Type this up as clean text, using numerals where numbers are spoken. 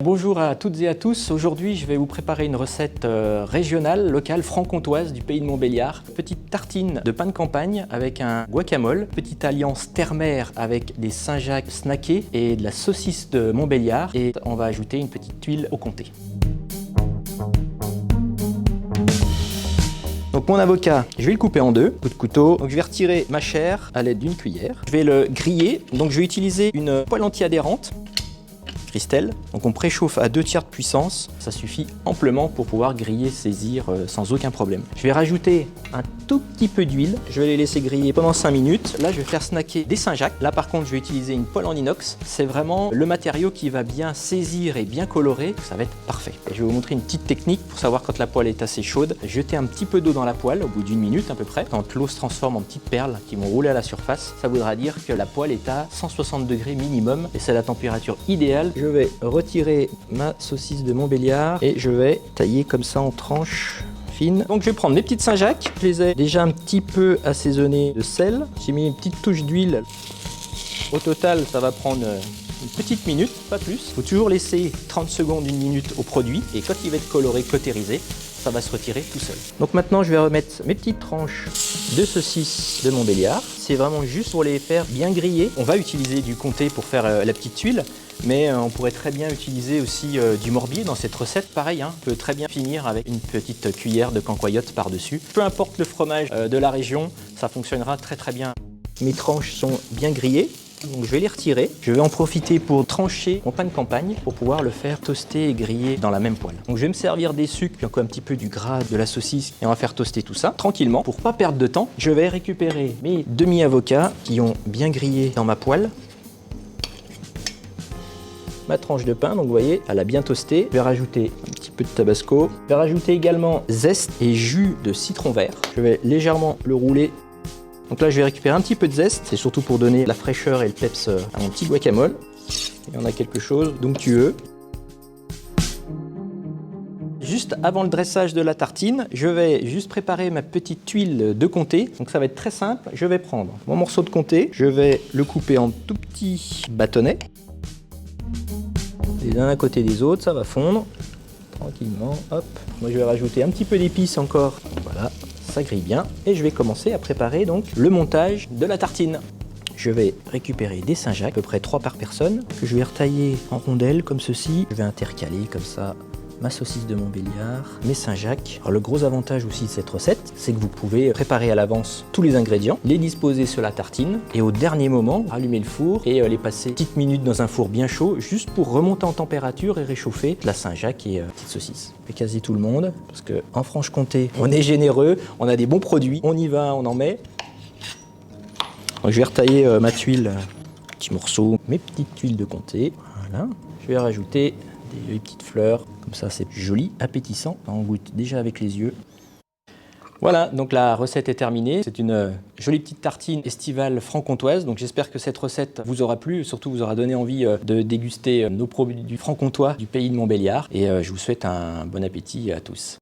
bonjour à toutes et à tous. Aujourd'hui, je vais vous préparer une recette régionale, locale, franc-comtoise du pays de Montbéliard. Petite tartine de pain de campagne avec un guacamole. Petite alliance terre-mer avec des Saint-Jacques snackés et de la saucisse de Montbéliard. Et on va ajouter une petite tuile au comté. Donc mon avocat, je vais le couper en deux, coup de couteau. Donc je vais retirer ma chair à l'aide d'une cuillère. Je vais le griller. Donc je vais utiliser une poêle anti-adhérente. Christelle. Donc on préchauffe à 2/3 de puissance, ça suffit amplement pour pouvoir griller ces îles sans aucun problème. Je vais rajouter un tout petit peu d'huile, je vais les laisser griller pendant 5 minutes. Là je vais faire snacker des Saint-Jacques. Là par contre je vais utiliser une poêle en inox, c'est vraiment le matériau qui va bien saisir et bien colorer, ça va être parfait. Et je vais vous montrer une petite technique pour savoir quand la poêle est assez chaude. Jetez un petit peu d'eau dans la poêle au bout d'1 minute à peu près. Quand l'eau se transforme en petites perles qui vont rouler à la surface, ça voudra dire que la poêle est à 160 degrés minimum et c'est la température idéale. Je vais retirer ma saucisse de Montbéliard et je vais tailler comme ça en tranches fines. Donc je vais prendre mes petites Saint-Jacques, je les ai déjà un petit peu assaisonnées de sel. J'ai mis une petite touche d'huile. Au total, ça va prendre une petite minute, pas plus. Il faut toujours laisser 30 secondes, 1 minute au produit et quand il va être coloré, cautérisé, ça va se retirer tout seul. Donc maintenant, je vais remettre mes petites tranches de saucisses de Montbéliard. C'est vraiment juste pour les faire bien griller. On va utiliser du comté pour faire la petite tuile, mais on pourrait très bien utiliser aussi du morbier dans cette recette. Pareil, on peut très bien finir avec une petite cuillère de cancoyote par-dessus. Peu importe le fromage de la région, ça fonctionnera très bien. Mes tranches sont bien grillées. Donc je vais les retirer. Je vais en profiter pour trancher mon pain de campagne pour pouvoir le faire toaster et griller dans la même poêle. Donc je vais me servir des sucres, puis encore un petit peu du gras, de la saucisse et on va faire toaster tout ça tranquillement. Pour pas perdre de temps, je vais récupérer mes demi-avocats qui ont bien grillé dans ma poêle. Ma tranche de pain, donc vous voyez, elle a bien toasté. Je vais rajouter un petit peu de tabasco. Je vais rajouter également zeste et jus de citron vert. Je vais légèrement le rouler. Donc là, je vais récupérer un petit peu de zeste, c'est surtout pour donner la fraîcheur et le peps à mon petit guacamole. Et on a quelque chose d'onctueux. Juste avant le dressage de la tartine, je vais juste préparer ma petite tuile de comté. Donc ça va être très simple. Je vais prendre mon morceau de comté, je vais le couper en tout petits bâtonnets. Les uns à côté des autres, ça va fondre tranquillement. Hop. Moi, je vais rajouter un petit peu d'épices encore. Voilà. Ça grille bien et je vais commencer à préparer donc le montage de la tartine. Je vais récupérer des Saint-Jacques, à peu près 3 par personne, que je vais retailler en rondelles comme ceci. Je vais intercaler comme ça ma saucisse de Montbéliard, mes Saint-Jacques. Alors le gros avantage aussi de cette recette, c'est que vous pouvez préparer à l'avance tous les ingrédients, les disposer sur la tartine et au dernier moment, allumer le four et les passer petites minutes dans un four bien chaud, juste pour remonter en température et réchauffer la Saint-Jacques et petite saucisse. Fait quasi tout le monde, parce qu'en Franche-Comté, on est généreux, on a des bons produits, on y va, on en met. Donc, je vais retailler ma tuile, petits morceaux, mes petites tuiles de comté. Voilà. Je vais rajouter des petites fleurs, comme ça c'est joli, appétissant, on goûte déjà avec les yeux. Voilà, donc la recette est terminée. C'est une jolie petite tartine estivale franc-comtoise. Donc j'espère que cette recette vous aura plu, surtout vous aura donné envie de déguster nos produits franc-comtois du pays de Montbéliard. Et je vous souhaite un bon appétit à tous.